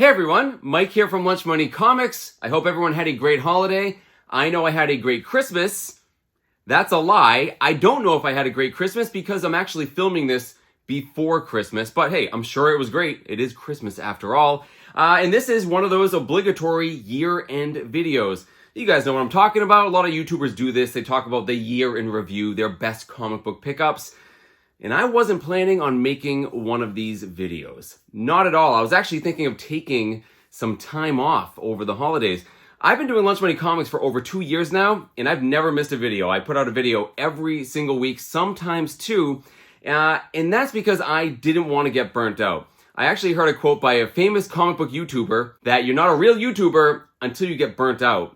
Hey everyone, Mike here from Lunch Money Comics. I hope everyone had a great holiday. I know I had a great Christmas. That's a lie. I don't know if I had a great Christmas because I'm actually filming this before Christmas. But hey, I'm sure it was great. It is Christmas after all. And this is one of those obligatory year-end videos. You guys know what I'm talking about. A lot of YouTubers do this. They talk about the year in review, their best comic book pickups. And I wasn't planning on making one of these videos. Not at all. I was actually thinking of taking some time off over the holidays. I've been doing Lunch Money Comics for over 2 years now, and I've never missed a video. I put out a video every single week, sometimes two, and that's because I didn't want to get burnt out. I actually heard a quote by a famous comic book YouTuber that you're not a real YouTuber until you get burnt out.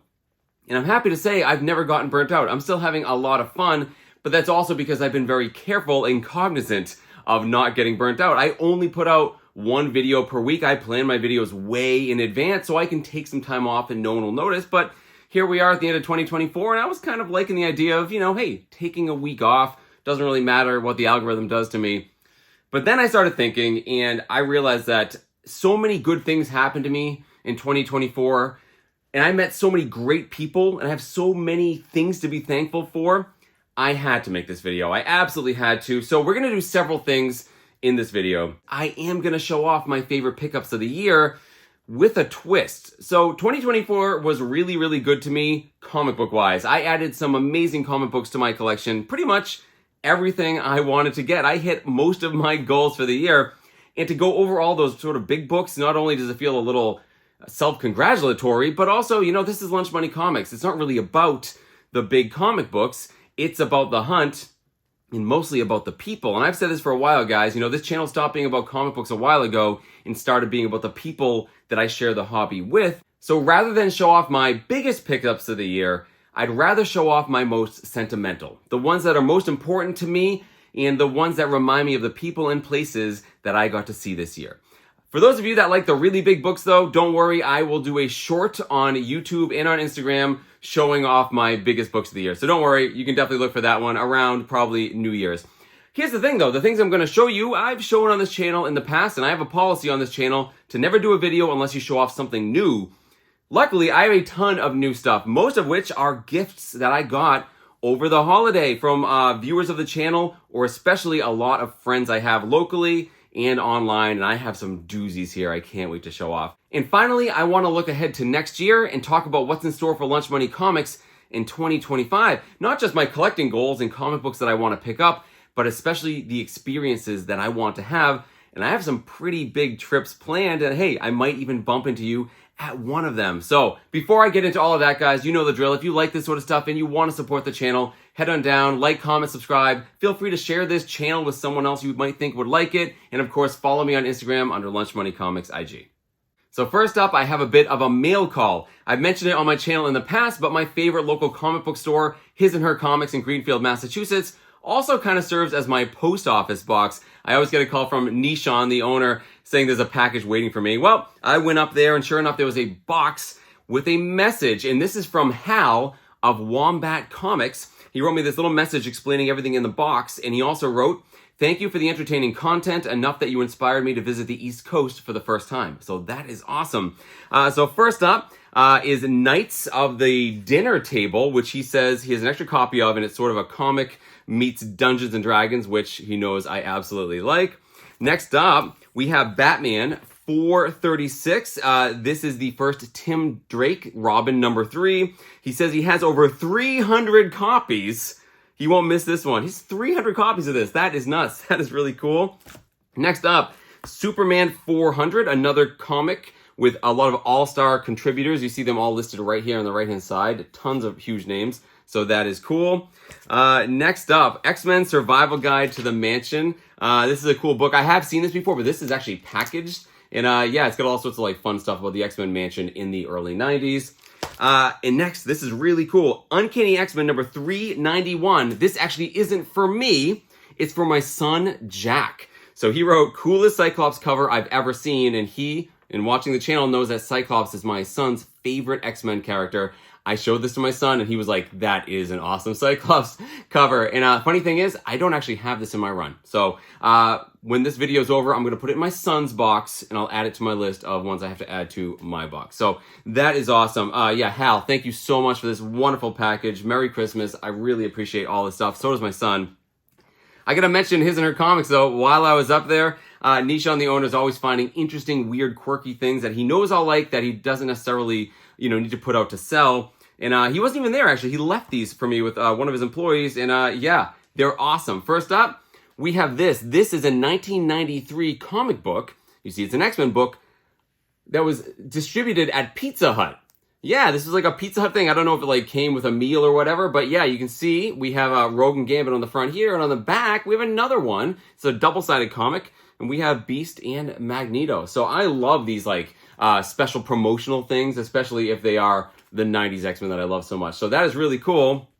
And I'm happy to say I've never gotten burnt out. I'm still having a lot of fun. But that's also because I've been very careful and cognizant of not getting burnt out. I only put out one video per week. I plan my videos way in advance so I can take some time off and no one will notice. But here we are at the end of 2024, and I was kind of liking the idea of, hey, taking a week off doesn't really matter what the algorithm does to me. But then I started thinking, and I realized that so many good things happened to me in 2024, and I met so many great people, and I have so many things to be thankful for. I had to make this video. I absolutely had to. So we're going to do several things in this video. I am going to show off my favorite pickups of the year with a twist. So 2024 was really, really good to me comic book wise. I added some amazing comic books to my collection. Pretty much everything I wanted to get. I hit most of my goals for the year. And to go over all those sort of big books, not only does it feel a little self-congratulatory, but also, this is Lunch Money Comics. It's not really about the big comic books. It's about the hunt and mostly about the people. And I've said this for a while, guys. This channel stopped being about comic books a while ago and started being about the people that I share the hobby with. So rather than show off my biggest pickups of the year, I'd rather show off my most sentimental. The ones that are most important to me and the ones that remind me of the people and places that I got to see this year. For those of you that like the really big books though, don't worry, I will do a short on YouTube and on Instagram showing off my biggest books of the year. So don't worry, you can definitely look for that one around probably New Year's. Here's the thing though, the things I'm going to show you, I've shown on this channel in the past, and I have a policy on this channel to never do a video unless you show off something new. Luckily, I have a ton of new stuff, most of which are gifts that I got over the holiday from viewers of the channel, or especially a lot of friends I have locally and online, and I have some doozies here I can't wait to show off. And finally, I want to look ahead to next year and talk about what's in store for Lunch Money Comics in 2025. Not just my collecting goals and comic books that I want to pick up, but especially the experiences that I want to have. And I have some pretty big trips planned, and hey, I might even bump into you at one of them. So before I get into all of that, guys, you know the drill. If you like this sort of stuff and you want to support the channel, head on down, like, comment, subscribe. Feel free to share this channel with someone else you might think would like it. And of course, follow me on Instagram under Lunch Money Comics IG. So first up, I have a bit of a mail call. I've mentioned it on my channel in the past, but my favorite local comic book store, His and Her Comics in Greenfield, Massachusetts, also kind of serves as my post office box. I always get a call from Nishan, the owner, saying there's a package waiting for me. Well, I went up there and sure enough, there was a box with a message. And this is from Hal of Wombat Comics. He wrote me this little message explaining everything in the box. And he also wrote, "Thank you for the entertaining content, enough that you inspired me to visit the East Coast for the first time." So that is awesome. So first up is Knights of the Dinner Table, which he says he has an extra copy of, and it's sort of a comic meets Dungeons and Dragons, which he knows I absolutely like. Next up, we have Batman 436. This is the first Tim Drake Robin #3. He says he has over 300 copies. He won't miss this one. He's 300 copies of this. That is nuts. That is really cool. Next up, Superman 400, another comic with a lot of all-star contributors. You see them all listed right here on the right-hand side. Tons of huge names. So that is cool. Next up, X-Men Survival Guide to the Mansion. This is a cool book. I have seen this before, but this is actually packaged. And yeah, it's got all sorts of fun stuff about the X-Men mansion in the early 90s. And next, this is really cool. Uncanny X-Men number 391. This actually isn't for me. It's for my son, Jack. So he wrote, "Coolest Cyclops cover I've ever seen." And he, in watching the channel, knows that Cyclops is my son's favorite X-Men character. I showed this to my son, and he was like, that is an awesome Cyclops cover. And funny thing is, I don't actually have this in my run. So when this video is over, I'm going to put it in my son's box, and I'll add it to my list of ones I have to add to my box. So that is awesome. Yeah, Hal, thank you so much for this wonderful package. Merry Christmas. I really appreciate all this stuff. So does my son. I gotta mention his and her comics, though. While I was up there, Nishon, the owner, is always finding interesting, weird, quirky things that he knows I'll like that he doesn't necessarily, need to put out to sell. And he wasn't even there, actually. He left these for me with one of his employees. And yeah, they're awesome. First up, we have this. This is a 1993 comic book. You see, it's an X-Men book that was distributed at Pizza Hut. Yeah, this is like a Pizza Hut thing. I don't know if it like came with a meal or whatever, but yeah, you can see we have Rogue and Gambit on the front here, and on the back we have another one. It's a double-sided comic, and we have Beast and Magneto. So I love these like special promotional things, especially if they are the 90s X-Men that I love so much. So that is really cool.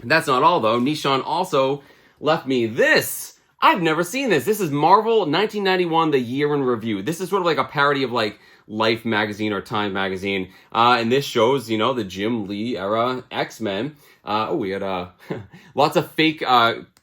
That's not all, though. Nishon also left me this. I've never seen this. This is Marvel 1991, The Year in Review. This is sort of like a parody of like Life magazine or Time magazine. And this shows, the Jim Lee era X-Men. We had lots of fake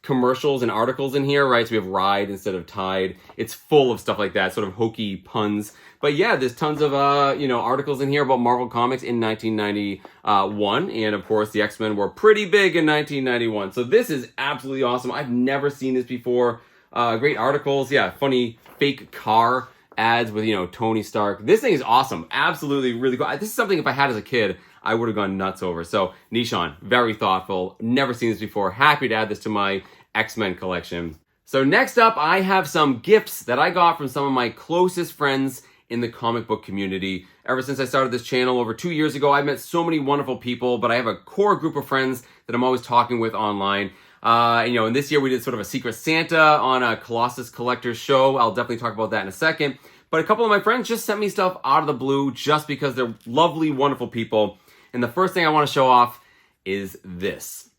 commercials and articles in here, right? So we have Ride instead of Tide. It's full of stuff like that, sort of hokey puns. But yeah, there's tons of, articles in here about Marvel Comics in 1991. And of course, the X-Men were pretty big in 1991. So this is absolutely awesome. I've never seen this before. Great articles. Yeah, funny fake car ads with, Tony Stark. This thing is awesome. Absolutely really cool. This is something if I had as a kid, I would have gone nuts over. So Nishon, very thoughtful. Never seen this before. Happy to add this to my X-Men collection. So next up, I have some gifts that I got from some of my closest friends in the comic book community. Ever since I started this channel over 2 years ago, I've met so many wonderful people, but I have a core group of friends that I'm always talking with online. And this year we did sort of a Secret Santa on a Colossus Collector show. I'll definitely talk about that in a second. But a couple of my friends just sent me stuff out of the blue just because they're lovely, wonderful people. And the first thing I want to show off is this.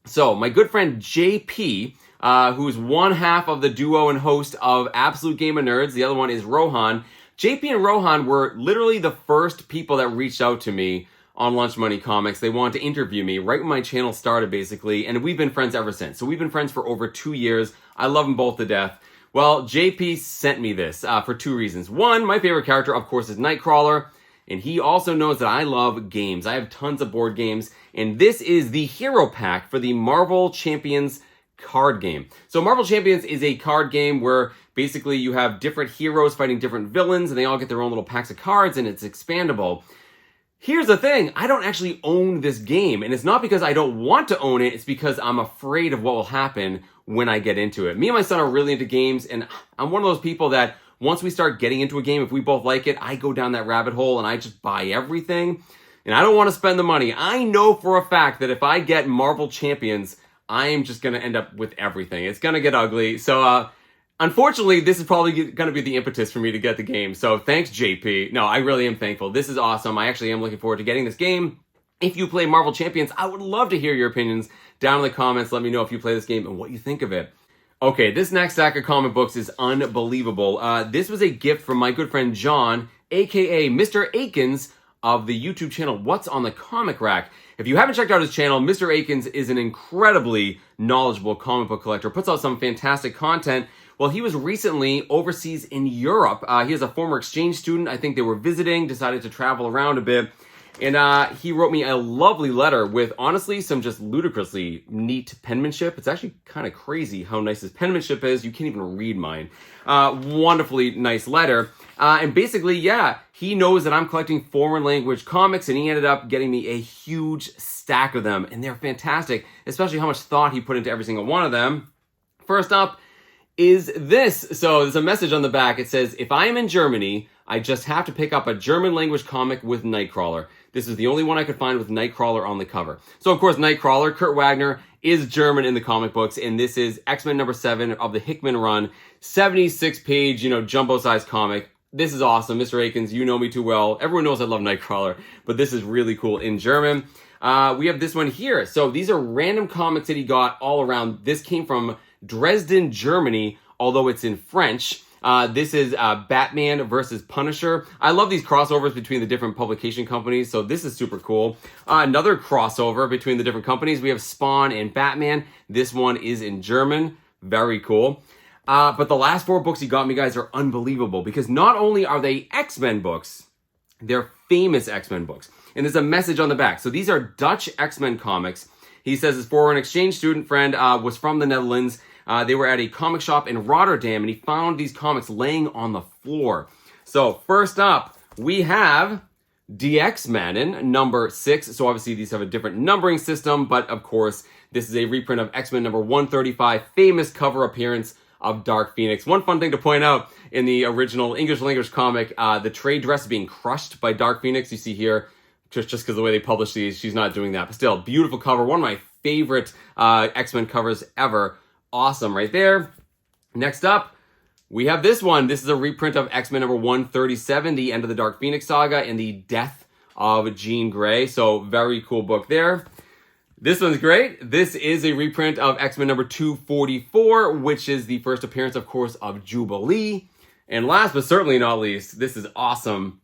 So my good friend JP, who's one half of the duo and host of Absolute Game of Nerds, the other one is Rohan. JP and Rohan were literally the first people that reached out to me on Lunch Money Comics. They wanted to interview me right when my channel started, basically, and we've been friends ever since. So we've been friends for over 2 years. I love them both to death. Well, JP sent me this for two reasons. One, my favorite character, of course, is Nightcrawler, and he also knows that I love games. I have tons of board games, and this is the hero pack for the Marvel Champions card game. So Marvel Champions is a card game where basically you have different heroes fighting different villains, and they all get their own little packs of cards, and it's expandable. Here's the thing, I don't actually own this game, and it's not because I don't want to own it, it's because I'm afraid of what will happen when I get into it. Me and my son are really into games, and I'm one of those people that once we start getting into a game, if we both like it, I go down that rabbit hole and I just buy everything, and I don't want to spend the money. I know for a fact that if I get Marvel Champions, I am just going to end up with everything. It's going to get ugly, so unfortunately, this is probably going to be the impetus for me to get the game. So thanks, JP. No, I really am thankful. This is awesome. I actually am looking forward to getting this game. If you play Marvel Champions, I would love to hear your opinions down in the comments. Let me know if you play this game and what you think of it. Okay, this next stack of comic books is unbelievable. This was a gift from my good friend John, AKA Mr. Akens of the YouTube channel What's on the Comic Rack. If you haven't checked out his channel, Mr. Akens is an incredibly knowledgeable comic book collector, puts out some fantastic content. Well, he was recently overseas in Europe. He is a former exchange student. I think they were visiting, decided to travel around a bit. And he wrote me a lovely letter with, honestly, some just ludicrously neat penmanship. It's actually kind of crazy how nice his penmanship is. You can't even read mine. Wonderfully nice letter. And basically, yeah, he knows that I'm collecting foreign language comics, and he ended up getting me a huge stack of them. And they're fantastic, especially how much thought he put into every single one of them. First up is this. So there's a message on the back. It says, if I am in Germany, I just have to pick up a German language comic with Nightcrawler. This is the only one I could find with Nightcrawler on the cover. So of course, Nightcrawler, Kurt Wagner, is German in the comic books, and this is X-Men number 7 of the Hickman run, 76-page, jumbo-sized comic. This is awesome. Mr. Akens, you know me too well. Everyone knows I love Nightcrawler, but this is really cool in German. We have this one here. So these are random comics that he got all around. This came from Dresden, Germany, although it's in French. This is Batman versus Punisher. I love these crossovers between the different publication companies, so this is super cool. Another crossover between the different companies. We have Spawn and Batman. This one is in German. Very cool. But the last 4 books he got me, guys, are unbelievable because not only are they X-Men books, they're famous X-Men books. And there's a message on the back. So these are Dutch X-Men comics. He says his former exchange student friend was from the Netherlands. They were at a comic shop in Rotterdam, and he found these comics laying on the floor. So first up, we have Die X-Men number 6. So obviously these have a different numbering system, but of course, this is a reprint of X-Men number 135, famous cover appearance of Dark Phoenix. One fun thing to point out, in the original English language comic, the trade dress being crushed by Dark Phoenix. You see here, just because of the way they publish these, she's not doing that. But still, beautiful cover. One of my favorite X-Men covers ever. Awesome right there. Next up, we have this one. This is a reprint of X-Men number 137, the end of the Dark Phoenix saga and the death of Jean Grey. So very cool book there. This one's great. This is a reprint of X-Men number 244, which is the first appearance, of course, of Jubilee. And last but certainly not least, this is awesome.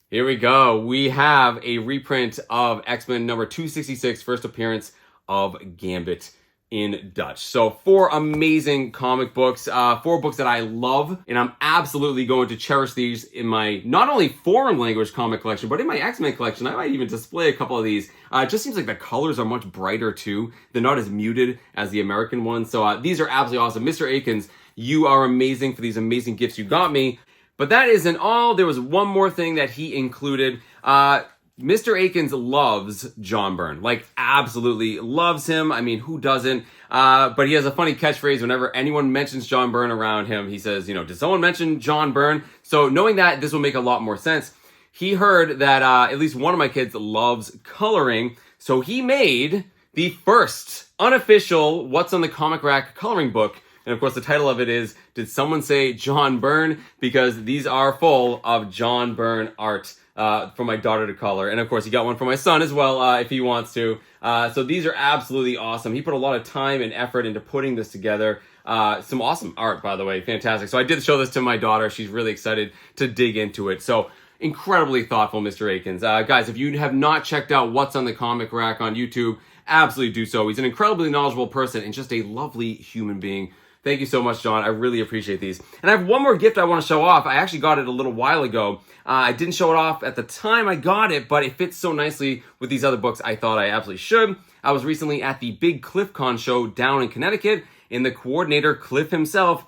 Here we go. We have a reprint of X-Men number 266, first appearance of Gambit in Dutch. So 4 amazing comic books, 4 books that I love, and I'm absolutely going to cherish these in my not only foreign language comic collection, but in my X-Men collection. I might even display a couple of these. It just seems like the colors are much brighter too. They're not as muted as the American ones. So these are absolutely awesome. Mr. Akens, you are amazing for these amazing gifts you got me. But that isn't all. There was one more thing that he included. Mr. Akens loves John Byrne, like absolutely loves him. I mean, who doesn't? But he has a funny catchphrase whenever anyone mentions John Byrne around him. He says, you know, did someone mention John Byrne? So knowing that, this will make a lot more sense. He heard that at least one of my kids loves coloring. So he made the first unofficial What's on the Comic Rack coloring book. And of course, the title of it is, Did Someone Say John Byrne? Because these are full of John Byrne art for my daughter to color. And of course, he got one for my son as well, if he wants to. So these are absolutely awesome. He put a lot of time and effort into putting this together. Some awesome art, by the way. Fantastic. So I did show this to my daughter. She's really excited to dig into it. So incredibly thoughtful, Mr. Akens. Guys, if you have not checked out What's on the Comic Rack on YouTube, absolutely do so. He's an incredibly knowledgeable person and just a lovely human being. Thank you so much, John. I really appreciate these. And I have one more gift I want to show off. I actually got it a little while ago. I didn't show it off at the time I got it, but it fits so nicely with these other books, I thought I absolutely should. I was recently at the big CliffCon show down in Connecticut, and the coordinator, Cliff himself,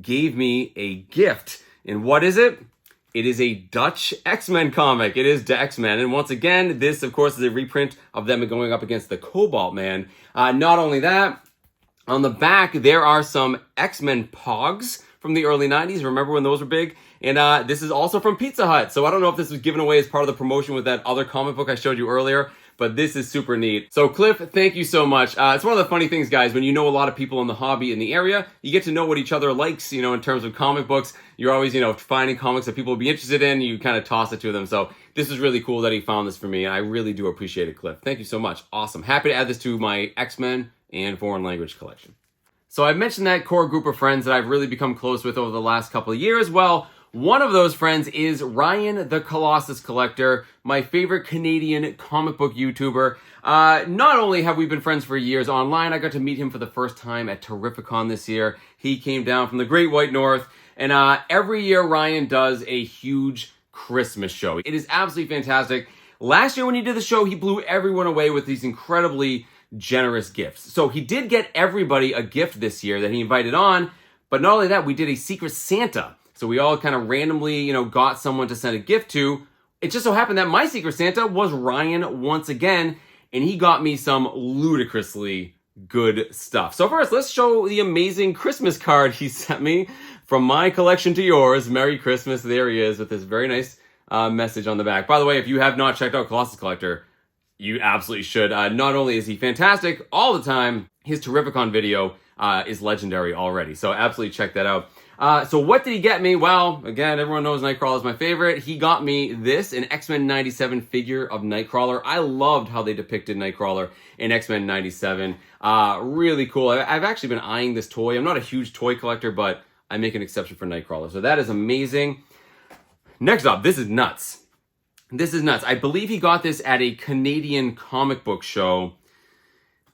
gave me a gift. And what is it? It is a Dutch X-Men comic. It is the X-Men. And once again, this, of course, is a reprint of them going up against the Cobalt Man. Not only that, on the back, there are some X-Men Pogs from the early 90s. Remember when those were big? And this is also from Pizza Hut. So I don't know if this was given away as part of the promotion with that other comic book I showed you earlier, but this is super neat. So Cliff, thank you so much. It's one of the funny things, guys, when you know a lot of people in the hobby in the area, you get to know what each other likes, you know, in terms of comic books. You're always, you know, finding comics that people will be interested in. You kind of toss it to them. So this is really cool that he found this for me. And I really do appreciate it, Cliff. Thank you so much. Awesome. Happy to add this to my X-Men and foreign language collection. So I mentioned that core group of friends that I've really become close with over the last couple of years. Well, one of those friends is Ryan the Colossus Collector, my favorite Canadian comic book YouTuber. Not only have we been friends for years online, I got to meet him for the first time at Terrificon this year. He came down from the Great White North, and every year Ryan does a huge Christmas show. It is absolutely fantastic. Last year when he did the show, he blew everyone away with these incredibly generous gifts. So he did get everybody a gift this year that he invited on, but not only that, we did a Secret Santa. So we all kind of randomly, you know, got someone to send a gift to. It just so happened that my Secret Santa was Ryan once again, and he got me some ludicrously good stuff. So first, let's show the amazing Christmas card he sent me. From my collection to yours, Merry Christmas. There he is with this very nice message on the back. By the way, if you have not checked out Colossus Collector, you absolutely should. Not only is he fantastic all the time, his Terrificon video is legendary already. So absolutely check that out. So what did he get me? Well, again, everyone knows Nightcrawler is my favorite. He got me this, an X-Men 97 figure of Nightcrawler. I loved how they depicted Nightcrawler in X-Men 97. Really cool. I've actually been eyeing this toy. I'm not a huge toy collector, but I make an exception for Nightcrawler. So that is amazing. Next up, this is nuts. This is nuts. I believe he got this at a Canadian comic book show.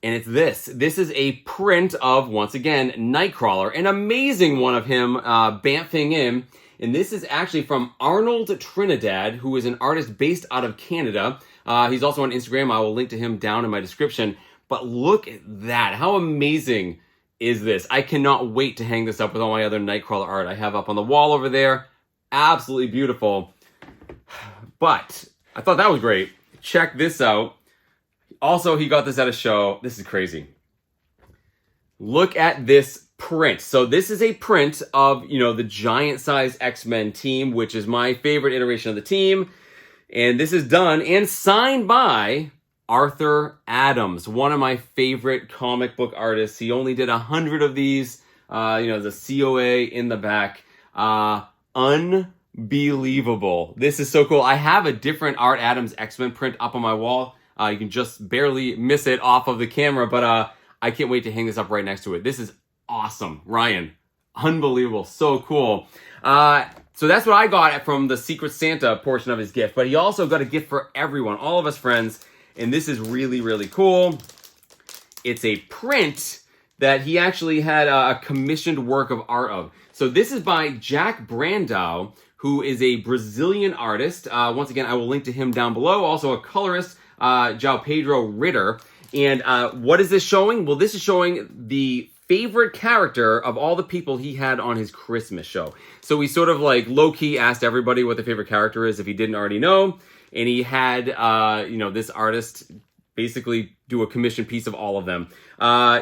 And it's this. This is a print of, once again, Nightcrawler. An amazing one of him bamfing in. And this is actually from Arnold Trinidad, who is an artist based out of Canada. He's also on Instagram. I will link to him down in my description. But look at that. How amazing is this? I cannot wait to hang this up with all my other Nightcrawler art I have up on the wall over there. Absolutely beautiful. But I thought that was great. Check this out. Also, he got this at a show. This is crazy. Look at this print. So this is a print of, the giant size X-Men team, which is my favorite iteration of the team. And this is done and signed by Arthur Adams, one of my favorite comic book artists. He only did 100 of these. The COA in the back. Unbelievable. This is so cool. I have a different Art Adams X-Men print up on my wall. You can just barely miss it off of the camera, but I can't wait to hang this up right next to it. This is awesome. Ryan, unbelievable. So cool. So that's what I got from the Secret Santa portion of his gift, but he also got a gift for everyone, all of us friends, and this is really, really cool. It's a print that he actually had a commissioned work of art of. So this is by Jack Brandau, who is a Brazilian artist. Once again, I will link to him down below. Also a colorist, João Pedro Ritter. And what is this showing? Well, this is showing the favorite character of all the people he had on his Christmas show. So he sort of like low-key asked everybody what their favorite character is if he didn't already know. And he had, this artist basically do a commission piece of all of them.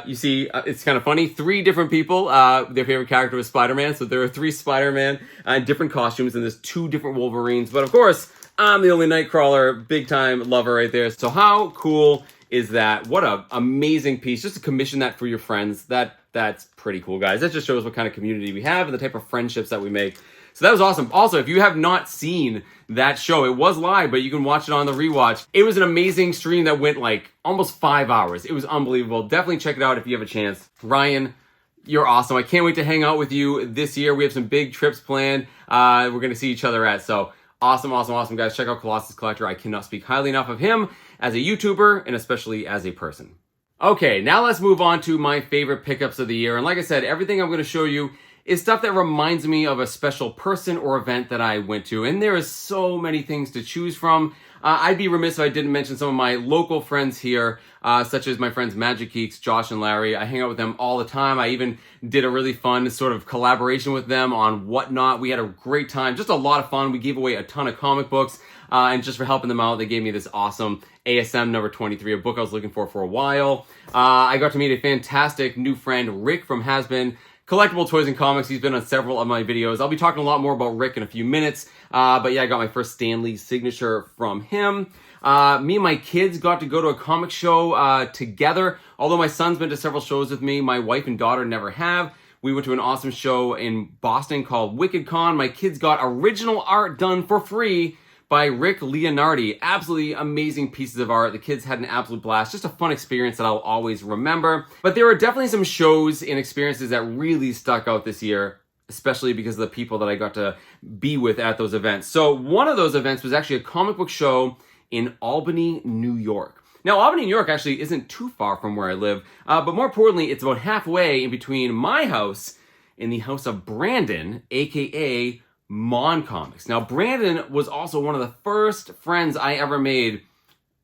You see, it's kind of funny. 3 different people, their favorite character was Spider-Man. So there are 3 Spider-Man in different costumes, and there's 2 different Wolverines. But of course, I'm the only Nightcrawler, big time lover right there. So how cool is that? What an amazing piece. Just to commission that for your friends. That's pretty cool, guys. That just shows what kind of community we have and the type of friendships that we make. So that was awesome. Also, if you have not seen that show, it was live, but you can watch it on the rewatch. It was an amazing stream that went like almost 5 hours. It was unbelievable. Definitely check it out if you have a chance. Ryan, you're awesome. I can't wait to hang out with you this year. We have some big trips planned. We're going to see each other at. So awesome, awesome, awesome, guys. Check out Colossus Collector. I cannot speak highly enough of him as a YouTuber and especially as a person. Okay, now let's move on to my favorite pickups of the year. And like I said, everything I'm going to show you is stuff that reminds me of a special person or event that I went to. And there is so many things to choose from. I'd be remiss if I didn't mention some of my local friends here, such as my friends Magic Geeks, Josh and Larry. I hang out with them all the time. I even did a really fun sort of collaboration with them on Whatnot. We had a great time, just a lot of fun. We gave away a ton of comic books, and just for helping them out, they gave me this awesome ASM number 23, a book I was looking for a while. I got to meet a fantastic new friend, Rick from Has-Been Collectible Toys and Comics. He's been on several of my videos. I'll be talking a lot more about Rick in a few minutes. But yeah, I got my first Stan Lee signature from him. Me and my kids got to go to a comic show together. Although my son's been to several shows with me, my wife and daughter never have. We went to an awesome show in Boston called Wicked Con. My kids got original art done for free by Rick Leonardi. Absolutely amazing pieces of art. The kids had an absolute blast. Just a fun experience that I'll always remember. But there are definitely some shows and experiences that really stuck out this year, especially because of the people that I got to be with at those events. So one of those events was actually a comic book show in Albany, New York. Now, Albany, New York actually isn't too far from where I live, but more importantly, it's about halfway in between my house and the house of Brandon, AKA M.O.N Comics. Now, Brandon was also one of the first friends I ever made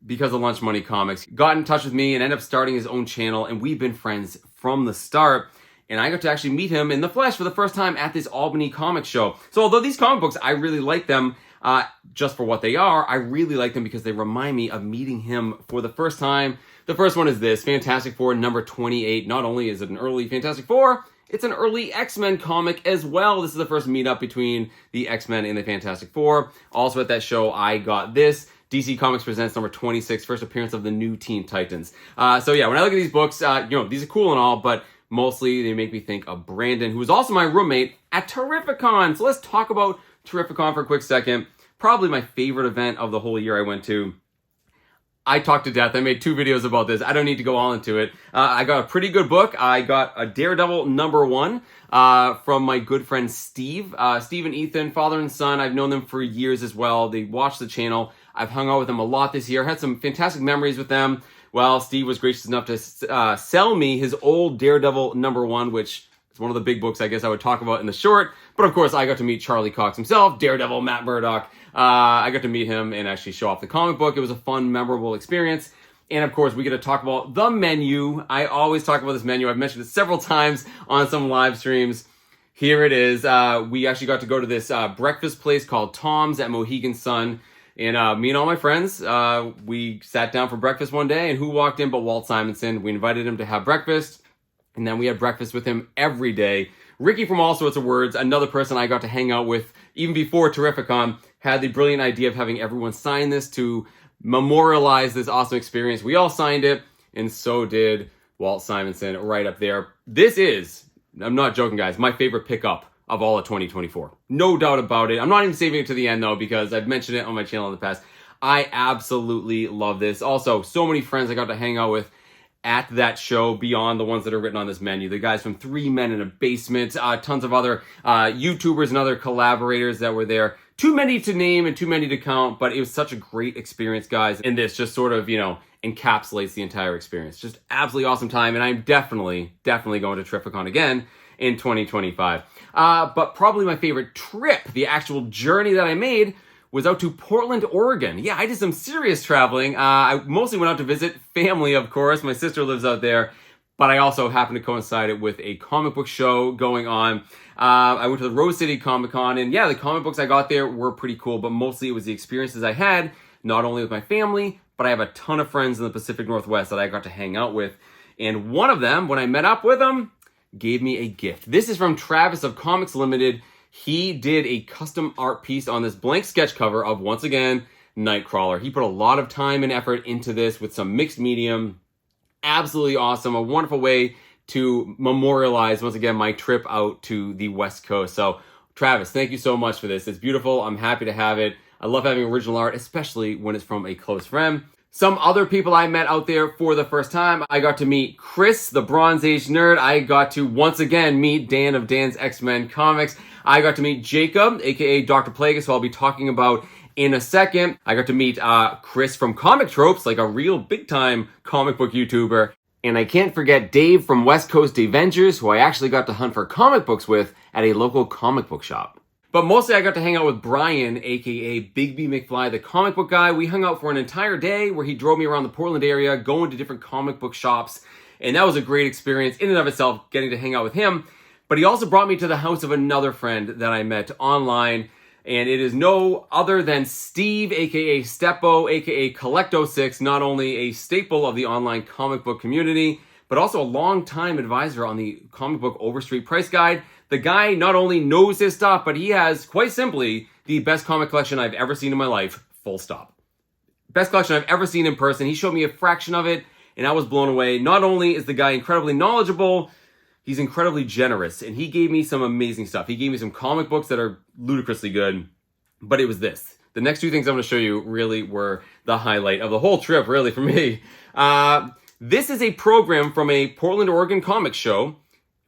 because of Lunch Money Comics. Got in touch with me and ended up starting his own channel, and we've been friends from the start. And I got to actually meet him in the flesh for the first time at this Albany comic show. So although these comic books, I really like them just for what they are, I really like them because they remind me of meeting him for the first time. The first one is this, Fantastic Four number 28. Not only is it an early Fantastic Four, it's an early X-Men comic as well. This is the first meetup between the X-Men and the Fantastic Four. Also at that show, I got this, DC Comics Presents number 26, first appearance of the new Teen Titans. So yeah, when I look at these books, these are cool and all, but mostly they make me think of Brandon, who was also my roommate at Terrificon. So let's talk about Terrificon for a quick second. Probably my favorite event of the whole year I went to. I talked to death. I made 2 videos about this. I don't need to go all into it. I got a pretty good book. I got a Daredevil #1 from my good friend Steve. Steve and Ethan, father and son. I've known them for years as well. They watch the channel. I've hung out with them a lot this year. Had some fantastic memories with them. Well, Steve was gracious enough to sell me his old Daredevil #1, which is one of the big books I guess I would talk about in the short. But of course, I got to meet Charlie Cox himself, Daredevil, Matt Murdock. I got to meet him and actually show off the comic book. It was a fun, memorable experience. And of course, we get to talk about the menu. I always talk about this menu. I've mentioned it several times on some live streams. Here it is. We actually got to go to this breakfast place called Tom's at Mohegan Sun. And me and all my friends, we sat down for breakfast one day. And who walked in but Walt Simonson? We invited him to have breakfast. And then we had breakfast with him every day. Ricky from All Sorts of Words, another person I got to hang out with even before Terrificon, had the brilliant idea of having everyone sign this to memorialize this awesome experience. We all signed it, and so did Walt Simonson right up there. This is, I'm not joking guys, my favorite pickup of all of 2024. No doubt about it. I'm not even saving it to the end though, because I've mentioned it on my channel in the past. I absolutely love this. Also, so many friends I got to hang out with at that show beyond the ones that are written on this menu. The guys from 3 Men in a Basement, tons of other YouTubers and other collaborators that were there. Too many to name and too many to count, but it was such a great experience, guys. And this just sort of, encapsulates the entire experience. Just absolutely awesome time, and I'm definitely going to Terrificon again in 2025. But probably my favorite trip, the actual journey that I made, was out to Portland, Oregon. Yeah, I did some serious traveling. I mostly went out to visit family, of course. My sister lives out there. But I also happened to coincide it with a comic book show going on. I went to the Rose City Comic Con, and yeah, the comic books I got there were pretty cool, but mostly it was the experiences I had, not only with my family, but I have a ton of friends in the Pacific Northwest that I got to hang out with. And one of them, when I met up with them, gave me a gift. This is from Travis of Comics Limited. He did a custom art piece on this blank sketch cover of, once again, Nightcrawler. He put a lot of time and effort into this with some mixed medium. Absolutely awesome. A wonderful way to memorialize, once again, my trip out to the West Coast. So, Travis, thank you so much for this. It's beautiful. I'm happy to have it. I love having original art, especially when it's from a close friend. Some other people I met out there for the first time. I got to meet Chris, the Bronze Age nerd. I got to, once again, meet Dan of Dan's X-Men Comics. I got to meet Jacob, aka Dr. Plagueis, who I'll be talking about in a second. I got to meet Chris from Comic Tropes, like a real big-time comic book YouTuber. And I can't forget Dave from West Coast Davengers, who I actually got to hunt for comic books with at a local comic book shop. But mostly I got to hang out with Brian, aka Bigby McFly, the comic book guy. We hung out for an entire day where he drove me around the Portland area, going to different comic book shops. And that was a great experience in and of itself, getting to hang out with him. But he also brought me to the house of another friend that I met online. And it is no other than Steve, aka Steppo, aka Collecto6, not only a staple of the online comic book community, but also a long-time advisor on the comic book Overstreet Price Guide. The guy not only knows his stuff, but he has, quite simply, the best comic collection I've ever seen in my life, full stop. Best collection I've ever seen in person. He showed me a fraction of it, and I was blown away. Not only is the guy incredibly knowledgeable, he's incredibly generous, and he gave me some amazing stuff. He gave me some comic books that are ludicrously good, but it was this. The next 2 things I'm going to show you really were the highlight of the whole trip, really, for me. This is a program from a Portland, Oregon comic show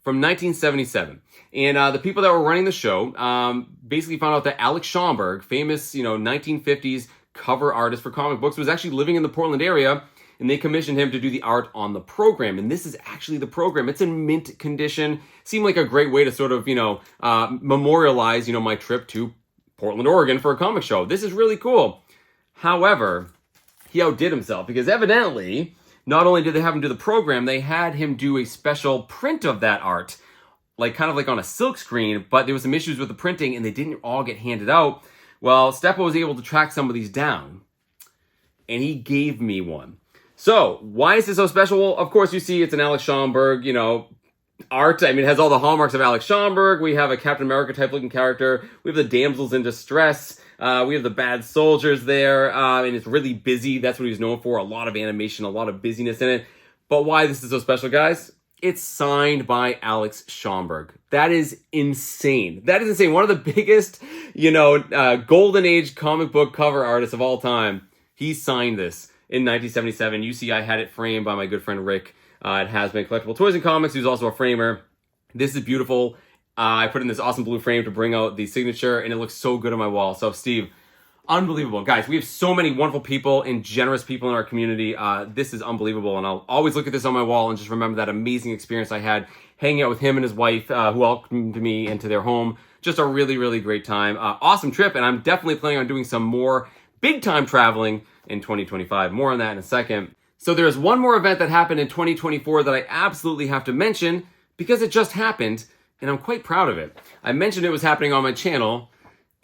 from 1977. And the people that were running the show basically found out that Alex Schomburg, famous, 1950s cover artist for comic books, was actually living in the Portland area, and they commissioned him to do the art on the program. And this is actually the program. It's in mint condition. Seemed like a great way to sort of, memorialize, my trip to Portland, Oregon for a comic show. This is really cool. However, he outdid himself because evidently, not only did they have him do the program, they had him do a special print of that art, kind of on a silk screen, but there was some issues with the printing and they didn't all get handed out. Well, Steppo was able to track some of these down, and he gave me one. So, why is this so special? Well, of course, you see it's an Alex Schomburg, art. I mean, it has all the hallmarks of Alex Schomburg. We have a Captain America type looking character. We have the damsels in distress. We have the bad soldiers there. And it's really busy. That's what he's known for. A lot of animation, a lot of busyness in it. But why this is so special, guys? It's signed by Alex Schomburg. That is insane. That is insane. One of the biggest, golden age comic book cover artists of all time. He signed this. in 1977. You see I had it framed by my good friend Rick at Has-Been Collectible Toys and Comics, who's also a framer. This is beautiful. I put it in this awesome blue frame to bring out the signature, and it looks so good on my wall. So Steve, unbelievable. Guys, we have so many wonderful people and generous people in our community. This is unbelievable, and I'll always look at this on my wall and just remember that amazing experience I had hanging out with him and his wife, who welcomed me into their home. Just a really, really great time. Awesome trip, and I'm definitely planning on doing some more big-time traveling in 2025. More on that in a second. So there's one more event that happened in 2024 that I absolutely have to mention because it just happened, and I'm quite proud of it. I mentioned it was happening on my channel,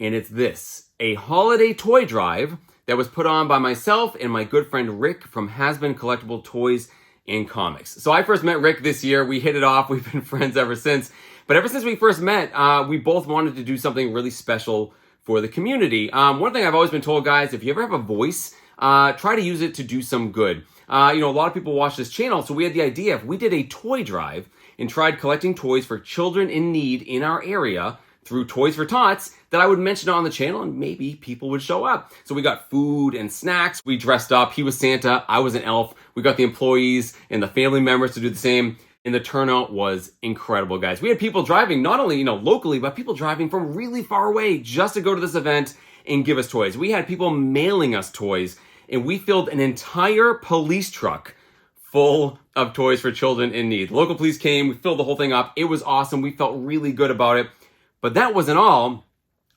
and it's this. A holiday toy drive that was put on by myself and my good friend Rick from Has-Been Collectible Toys and Comics. So I first met Rick this year. We hit it off. We've been friends ever since. But ever since we first met, we both wanted to do something really special for the community. One thing I've always been told, guys, if you ever have a voice, try to use it to do some good. A lot of people watch this channel, so we had the idea if we did a toy drive and tried collecting toys for children in need in our area through Toys for Tots, that I would mention it on the channel and maybe people would show up. So we got food and snacks. We dressed up. He was Santa. I was an elf. We got the employees and the family members to do the same. And the turnout was incredible, guys. We had people driving, not only, locally, but people driving from really far away just to go to this event and give us toys. We had people mailing us toys, and we filled an entire police truck full of toys for children in need. The local police came, we filled the whole thing up. It was awesome. We felt really good about it. But that wasn't all.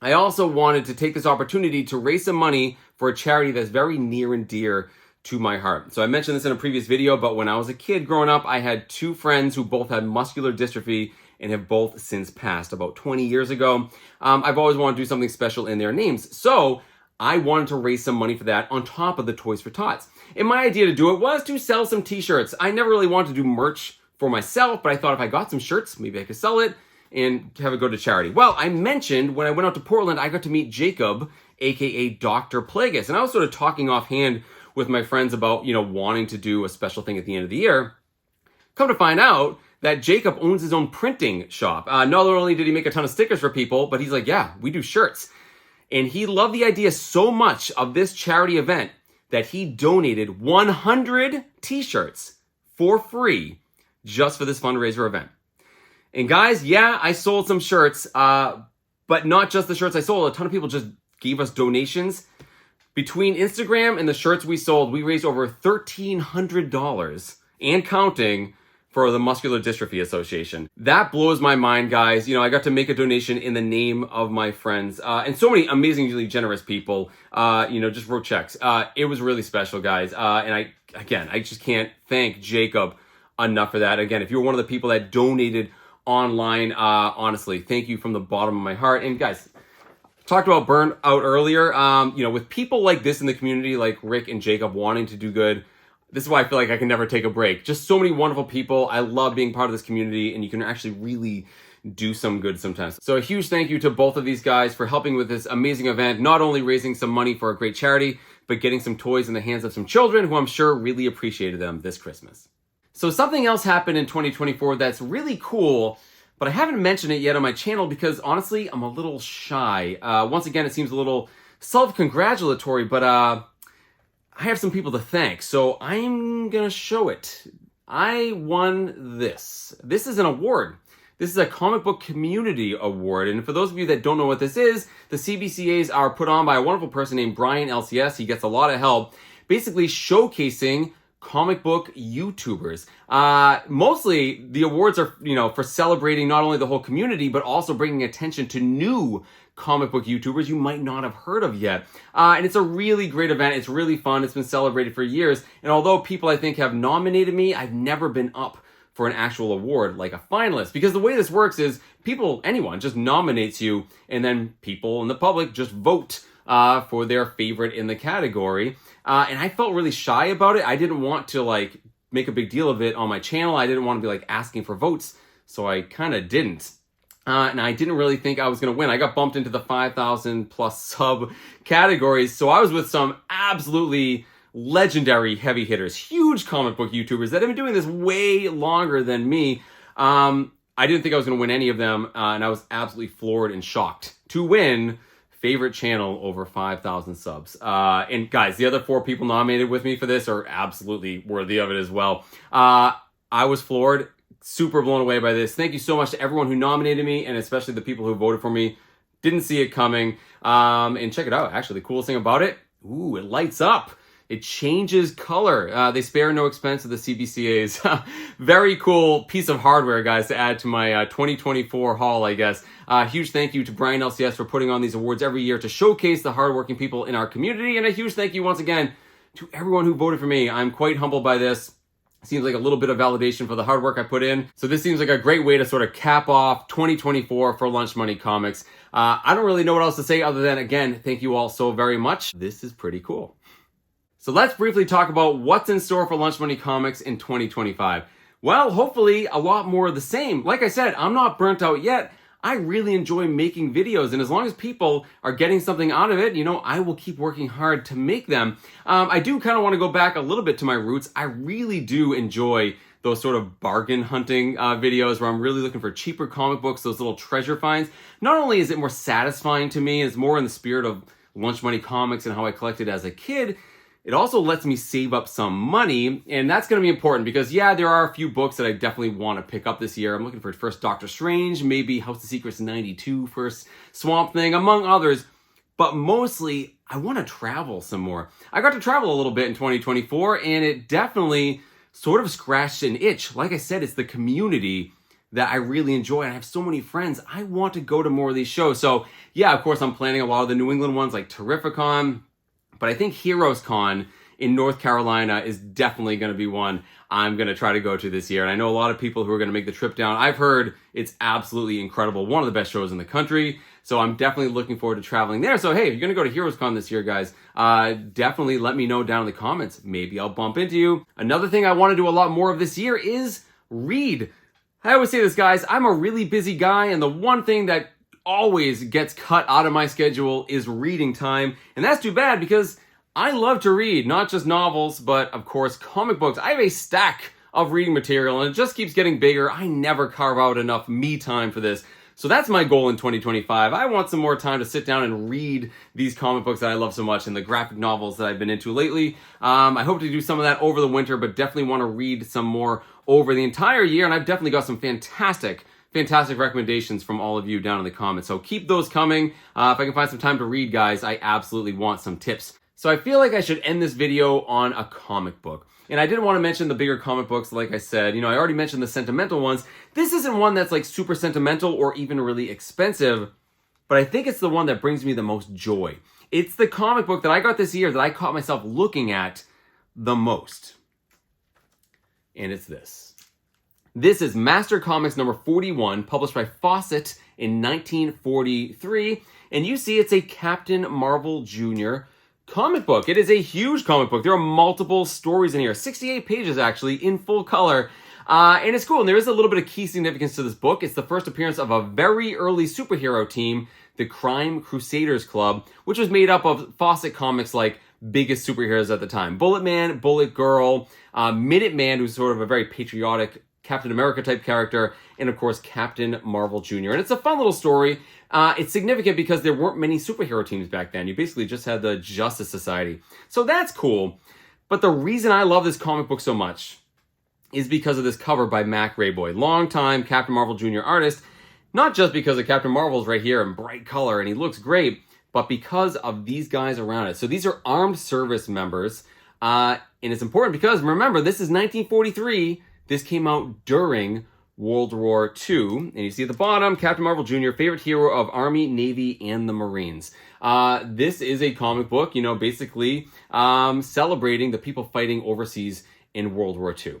I also wanted to take this opportunity to raise some money for a charity that's very near and dear to my heart. So I mentioned this in a previous video, but when I was a kid growing up, I had two friends who both had muscular dystrophy and have both since passed about 20 years ago. I've always wanted to do something special in their names. So I wanted to raise some money for that on top of the Toys for Tots. And my idea to do it was to sell some t-shirts. I never really wanted to do merch for myself, but I thought if I got some shirts, maybe I could sell it and have it go to charity. Well, I mentioned when I went out to Portland, I got to meet Jacob, AKA Dr. Plagueis. And I was sort of talking offhand with my friends about, wanting to do a special thing at the end of the year. Come to find out that Jacob owns his own printing shop. Not only did he make a ton of stickers for people, but he's like, yeah, we do shirts. And he loved the idea so much of this charity event that he donated 100 t-shirts for free just for this fundraiser event. And guys, yeah, I sold some shirts, but not just the shirts I sold. A ton of people just gave us donations. Between Instagram and the shirts we sold, we raised over $1,300 and counting for the Muscular Dystrophy Association. That blows my mind, guys. I got to make a donation in the name of my friends and so many amazingly generous people, just wrote checks. It was really special, guys. And I just can't thank Jacob enough for that. Again, if you're one of the people that donated online, honestly, thank you from the bottom of my heart. And guys, talked about burnout earlier. With people like this in the community, like Rick and Jacob wanting to do good, this is why I feel like I can never take a break. Just so many wonderful people. I love being part of this community, and you can actually really do some good sometimes. So a huge thank you to both of these guys for helping with this amazing event, not only raising some money for a great charity, but getting some toys in the hands of some children who I'm sure really appreciated them this Christmas. So something else happened in 2024 that's really cool, but I haven't mentioned it yet on my channel because honestly, I'm a little shy. Once again, it seems a little self-congratulatory, but I have some people to thank, so I'm gonna show it. I won this. This is an award. This is a comic book community award, and for those of you that don't know what this is, the CBCAs are put on by a wonderful person named Brian LCS. He gets a lot of help, basically showcasing comic book YouTubers. Mostly the awards are, for celebrating not only the whole community, but also bringing attention to new comic book YouTubers you might not have heard of yet. And it's a really great event. It's really fun. It's been celebrated for years. And although people I think have nominated me, I've never been up for an actual award like a finalist. Because the way this works is anyone just nominates you, and then people in the public just vote for their favorite in the category. And I felt really shy about it. I didn't want to make a big deal of it on my channel. I didn't want to be asking for votes, so I kind of didn't. And I didn't really think I was going to win. I got bumped into the 5,000 plus sub categories. So I was with some absolutely legendary heavy hitters, huge comic book YouTubers that have been doing this way longer than me. I didn't think I was going to win any of them. And I was absolutely floored and shocked to win favorite channel over 5,000 subs. And guys, the other 4 people nominated with me for this are absolutely worthy of it as well. I was floored, super blown away by this. Thank you so much to everyone who nominated me, and especially the people who voted for me. Didn't see it coming. And check it out. Actually, the coolest thing about it, ooh, it lights up. It changes color. They spare no expense of the CBCAs. Very cool piece of hardware, guys, to add to my 2024 haul, I guess. Huge thank you to Brian LCS for putting on these awards every year to showcase the hardworking people in our community. And a huge thank you once again to everyone who voted for me. I'm quite humbled by this. Seems like a little bit of validation for the hard work I put in. So this seems like a great way to sort of cap off 2024 for Lunch Money Comics. I don't really know what else to say other than, again, thank you all so very much. This is pretty cool. So let's briefly talk about what's in store for Lunch Money Comics in 2025. Well, hopefully a lot more of the same. Like I said, I'm not burnt out yet. I really enjoy making videos, and as long as people are getting something out of it, you know, I will keep working hard to make them. I do kind of want to go back a little bit to my roots. I really do enjoy those sort of bargain hunting videos where I'm really looking for cheaper comic books, those little treasure finds. Not only is it more satisfying to me, it's more in the spirit of Lunch Money Comics and how I collected as a kid, it also lets me save up some money, and that's going to be important because, yeah, there are a few books that I definitely want to pick up this year. I'm looking for first Doctor Strange, maybe House of Secrets 92, first Swamp Thing, among others. But mostly, I want to travel some more. I got to travel a little bit in 2024, and it definitely sort of scratched an itch. Like I said, it's the community that I really enjoy, and I have so many friends. I want to go to more of these shows. So, yeah, of course, I'm planning a lot of the New England ones like Terrificon. But I think Heroes Con in North Carolina is definitely going to be one I'm going to try to go to this year. And I know a lot of people who are going to make the trip down. I've heard it's absolutely incredible. One of the best shows in the country. So I'm definitely looking forward to traveling there. So hey, if you're going to go to Heroes Con this year, guys, definitely let me know down in the comments. Maybe I'll bump into you. Another thing I want to do a lot more of this year is read. I always say this, guys, I'm a really busy guy, and the one thing that always gets cut out of my schedule is reading time, and that's too bad because I love to read, not just novels, but of course comic books. I have a stack of reading material, and it just keeps getting bigger. I never carve out enough me time for this. So that's my goal in 2025. I want some more time to sit down and read these comic books that I love so much and the graphic novels that I've been into lately. I hope to do some of that over the winter, but definitely want to read some more over the entire year, and I've definitely got some fantastic recommendations from all of you down in the comments. So keep those coming. If I can find some time to read, guys, I absolutely want some tips. So I feel like I should end this video on a comic book. And I didn't want to mention the bigger comic books, like I said. You know, I already mentioned the sentimental ones. This isn't one that's like super sentimental or even really expensive, but I think it's the one that brings me the most joy. It's the comic book that I got this year that I caught myself looking at the most. And it's this. This is Master Comics number 41, published by Fawcett in 1943. And you see it's a Captain Marvel Jr. comic book. It is a huge comic book. There are multiple stories in here, 68 pages actually, in full color. And it's cool. And there is a little bit of key significance to this book. It's the first appearance of a very early superhero team, the Crime Crusaders Club, which was made up of Fawcett Comics' like biggest superheroes at the time. Bullet Man, Bullet Girl, Minuteman, who's sort of a very patriotic Captain America type character, and of course Captain Marvel Jr. And it's a fun little story. It's significant because there weren't many superhero teams back then. You basically just had the Justice Society. So that's cool. But the reason I love this comic book so much is because of this cover by Mac Rayboy, longtime Captain Marvel Jr. artist. Not just because of Captain Marvel's right here in bright color and he looks great, but because of these guys around it. So these are armed service members. And it's important because, remember, this is 1943. This came out during World War II. And you see at the bottom, Captain Marvel Jr., favorite hero of Army, Navy, and the Marines. This is a comic book, you know, basically celebrating the people fighting overseas in World War II.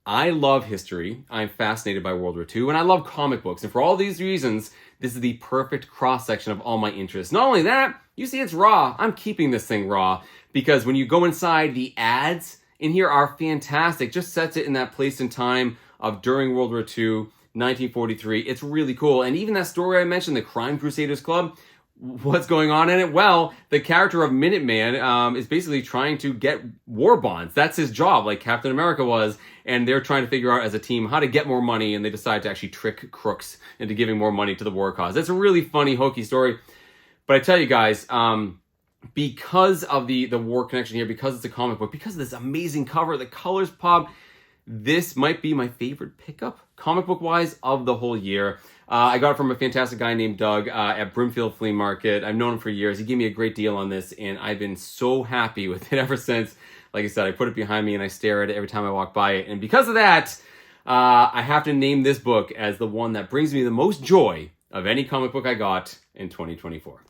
I love history. I'm fascinated by World War II, and I love comic books. And for all these reasons, this is the perfect cross-section of all my interests. Not only that, you see it's raw. I'm keeping this thing raw because when you go inside, the ads in here are fantastic. Just sets it in that place and time of during World War II, 1943. It's really cool. And even that story I mentioned, the Crime Crusaders Club, what's going on in it? Well, the character of Minuteman is basically trying to get war bonds. That's his job, like Captain America was. And they're trying to figure out as a team how to get more money. And they decide to actually trick crooks into giving more money to the war cause. It's a really funny, hokey story. But I tell you guys, because of the war connection here, because it's a comic book, because of this amazing cover, the colors pop, this might be my favorite pickup, comic book wise, of the whole year. I got it from a fantastic guy named Doug at Brimfield Flea Market. I've known him for years. He gave me a great deal on this, and I've been so happy with it ever since. Like I said, I put it behind me and I stare at it every time I walk by it. And because of that, I have to name this book as the one that brings me the most joy of any comic book I got in 2024.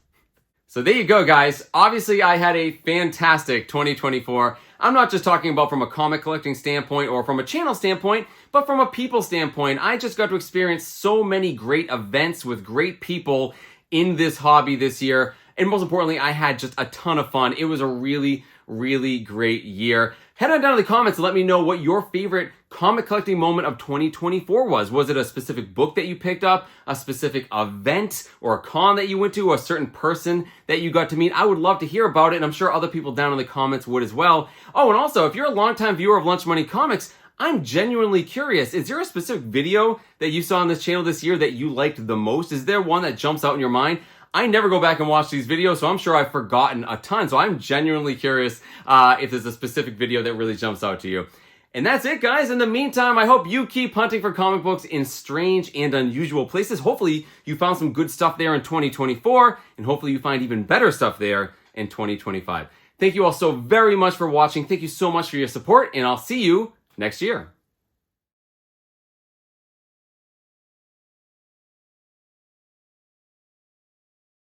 So there you go, guys. Obviously, I had a fantastic 2024. I'm not just talking about from a comic collecting standpoint or from a channel standpoint, but from a people standpoint. I just got to experience so many great events with great people in this hobby this year. And most importantly, I had just a ton of fun. It was a really, really great year. Head on down to the comments and let me know what your favorite comic collecting moment of 2024 was. Was it a specific book that you picked up, a specific event or a con that you went to, or a certain person that you got to meet? I would love to hear about it, and I'm sure other people down in the comments would as well. Oh, and also, if you're a longtime viewer of Lunch Money Comics, I'm genuinely curious. Is there a specific video that you saw on this channel this year that you liked the most? Is there one that jumps out in your mind? I never go back and watch these videos, so I'm sure I've forgotten a ton. So I'm genuinely curious if there's a specific video that really jumps out to you. And that's it, guys. In the meantime, I hope you keep hunting for comic books in strange and unusual places. Hopefully, you found some good stuff there in 2024, and hopefully you find even better stuff there in 2025. Thank you all so very much for watching. Thank you so much for your support, and I'll see you next year.